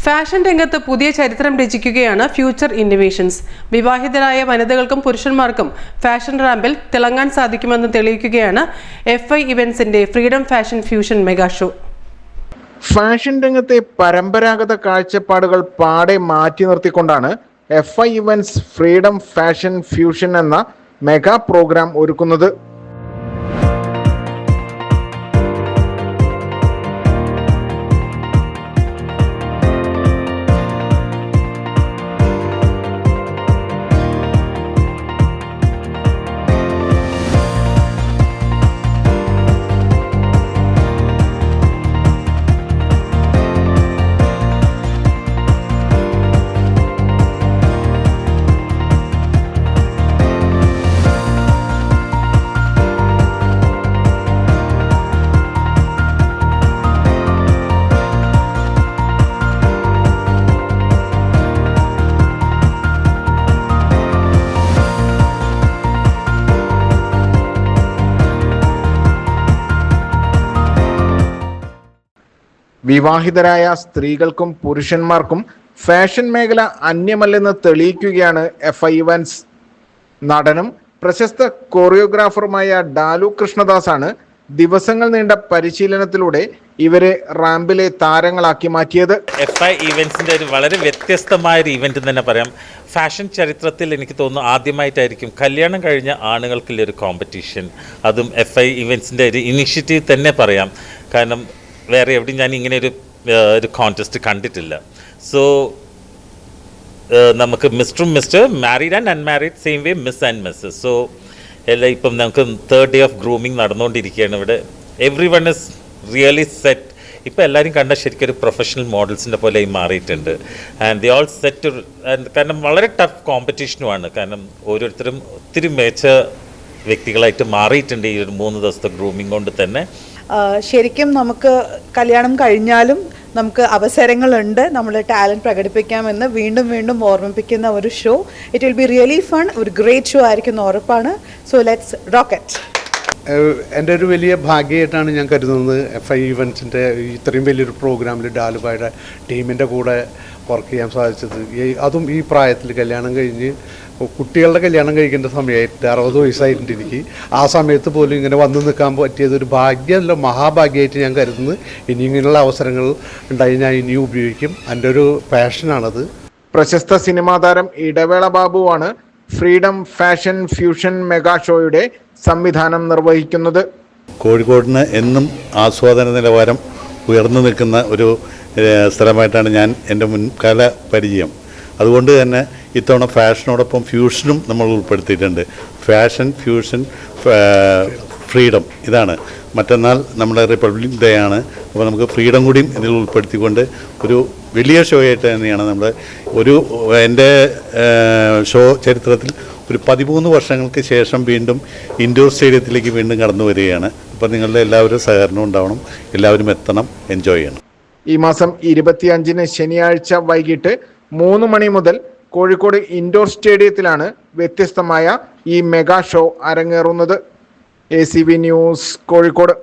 Fashion രംഗത്ത് പുതിയ ചരിത്രം രചിക്കുകയാണ് ഫ്യൂച്ചർ ഇന്നോവേഷൻസ്. വിവാഹിതരായ വനിതകൾക്കും പുരുഷന്മാർക്കും ഫാഷൻ റാമ്പിൽ തിളങ്ങാൻ സാധിക്കുമെന്ന് തെളിയിക്കുകയാണ് FI ഇവന്റ്സിന്റെ freedom fashion fusion mega show. Fashion രംഗത്തെ പരമ്പരാഗത കാഴ്ചപ്പാടുകൾ പാടെ മാറ്റി നിർത്തിക്കൊണ്ടാണ് FI events freedom fashion fusion എന്ന മെഗാ പ്രോഗ്രാം ഒരുക്കുന്നത്. വിവാഹിതരായ സ്ത്രീകൾക്കും പുരുഷന്മാർക്കും ഫാഷൻ മേഖല അന്യമല്ലെന്ന് തെളിയിക്കുകയാണ് FI ഇവന്റ്സ്. നടനും പ്രശസ്ത കൊറിയോഗ്രാഫറുമായ ഡാലു കൃഷ്ണദാസാണ് ദിവസങ്ങൾ നീണ്ട പരിശീലനത്തിലൂടെ ഇവരെ റാമ്പിലെ താരങ്ങളാക്കി മാറ്റിയത്. FI ഇവന്റ്സിന്റെ ഒരു വളരെ വ്യത്യസ്തമായ ഒരു ഇവന്റ് തന്നെ പറയാം. ഫാഷൻ ചരിത്രത്തിൽ എനിക്ക് തോന്നുന്നു ആദ്യമായിട്ടായിരിക്കും കല്യാണം കഴിഞ്ഞ ആണുങ്ങൾക്കുള്ളൊരു കോമ്പറ്റീഷൻ. അതും FI ഇവന്റ്സിന്റെ ഒരു ഇനിഷ്യേറ്റീവ് തന്നെ പറയാം. കാരണം വേറെ എവിടെയും ഞാൻ ഇങ്ങനെ ഒരു കോൺടെസ്റ്റ് കണ്ടിട്ടില്ല. സോ നമുക്ക് mister married and unmarried same way miss and missus. So എല്ലാം ഇപ്പം നമുക്ക് 3rd ഡേ ഓഫ് ഗ്രൂമിങ് നടന്നുകൊണ്ടിരിക്കുകയാണ് ഇവിടെ. Everyone is really set. ഇപ്പോൾ എല്ലാവരും കണ്ട ശരിക്കും ഒരു പ്രൊഫഷണൽ മോഡൽസിൻ്റെ പോലെ മാറിയിട്ടുണ്ട്. And the all set. കാരണം വളരെ ടഫ് കോമ്പറ്റീഷനുമാണ്. കാരണം ഓരോരുത്തരും ഒത്തിരി മികച്ച വ്യക്തികളായിട്ട് മാറിയിട്ടുണ്ട് ഈ ഒരു 3 ദിവസത്തെ ഗ്രൂമിങ് കൊണ്ട് തന്നെ. ശരിക്കും നമുക്ക് കല്യാണം കഴിഞ്ഞാലും നമുക്ക് അവസരങ്ങളുണ്ട്, നമ്മൾ ടാലൻറ്റ് പ്രകടിപ്പിക്കാമെന്ന് വീണ്ടും വീണ്ടും ഓർമ്മിപ്പിക്കുന്ന ഒരു show. It will be really fun. ഒരു ഗ്രേറ്റ് ഷോ ആയിരിക്കും ഉറപ്പാണ്. So let's rock it. എൻ്റെ ഒരു വലിയ ഭാഗ്യമായിട്ടാണ് ഞാൻ കരുതുന്നത് FI ഇവൻറ്റ്സിൻ്റെ ഇത്രയും വലിയൊരു പ്രോഗ്രാമിൽ ഡാലുബായുടെ ടീമിൻ്റെ കൂടെ വർക്ക് ചെയ്യാൻ സാധിച്ചത്. അതും ഈ പ്രായത്തിൽ കല്യാണം കഴിഞ്ഞ് കുട്ടികളുടെ കല്യാണം കഴിക്കേണ്ട സമയമായിട്ട് 60 വയസ്സായിട്ടുണ്ട് എനിക്ക്. ആ സമയത്ത് പോലും ഇങ്ങനെ വന്നു നിൽക്കാൻ പറ്റിയത് ഒരു ഭാഗ്യമല്ല, മഹാഭാഗ്യമായിട്ട് ഞാൻ കരുതുന്നു. ഇനി ഇങ്ങനെയുള്ള അവസരങ്ങൾ ഉണ്ടായി ഞാൻ ഇനിയും ഉപയോഗിക്കും. എൻ്റെ ഒരു പാഷനാണത്. പ്രശസ്ത സിനിമാ താരം ഇടവേള ബാബുവാണ് ഫ്രീഡം ഫാഷൻ ഫ്യൂഷൻ മെഗാ ഷോയുടെ സംവിധാനം നിർവഹിക്കുന്നത്. കോഴിക്കോടിന് എന്നും ആസ്വാദന നിലവാരം ഉയർന്നു നിൽക്കുന്ന ഒരു സ്ഥലമായിട്ടാണ് ഞാൻ എൻ്റെ മുൻകാല പരിചയം. അതുകൊണ്ട് തന്നെ ഇത്തവണ ഫാഷനോടൊപ്പം ഫ്യൂഷനും നമ്മൾ ഉൾപ്പെടുത്തിയിട്ടുണ്ട്. ഫാഷൻ ഫ്യൂഷൻ ഫ്രീഡം ഇതാണ്. മറ്റന്നാൾ നമ്മുടെ റിപ്പബ്ലിക് ഡേ ആണ്. അപ്പോൾ നമുക്ക് ഫ്രീഡം കൂടിയും ഇതിൽ ഉൾപ്പെടുത്തിക്കൊണ്ട് ഒരു വലിയ ഷോ ആയിട്ട് തന്നെയാണ് എൻ്റെ ഷോ ചരിത്രത്തിൽ ഒരു 13 വർഷങ്ങൾക്ക് ശേഷം വീണ്ടും ഇൻഡോർ സ്റ്റേഡിയത്തിലേക്ക് വീണ്ടും കടന്നു വരികയാണ്. അപ്പോൾ നിങ്ങളുടെ എല്ലാവരും സഹകരണം ഉണ്ടാവണം, എല്ലാവരും എത്തണം, എൻജോയ് ചെയ്യണം. ഈ മാസം 25 ശനിയാഴ്ച വൈകിട്ട് 3 മണി മുതൽ കോഴിക്കോട് ഇൻഡോർ സ്റ്റേഡിയത്തിലാണ് വ്യത്യസ്തമായ ഈ മെഗാ ഷോ അരങ്ങേറുന്നത്. ACV news, Kozhikode.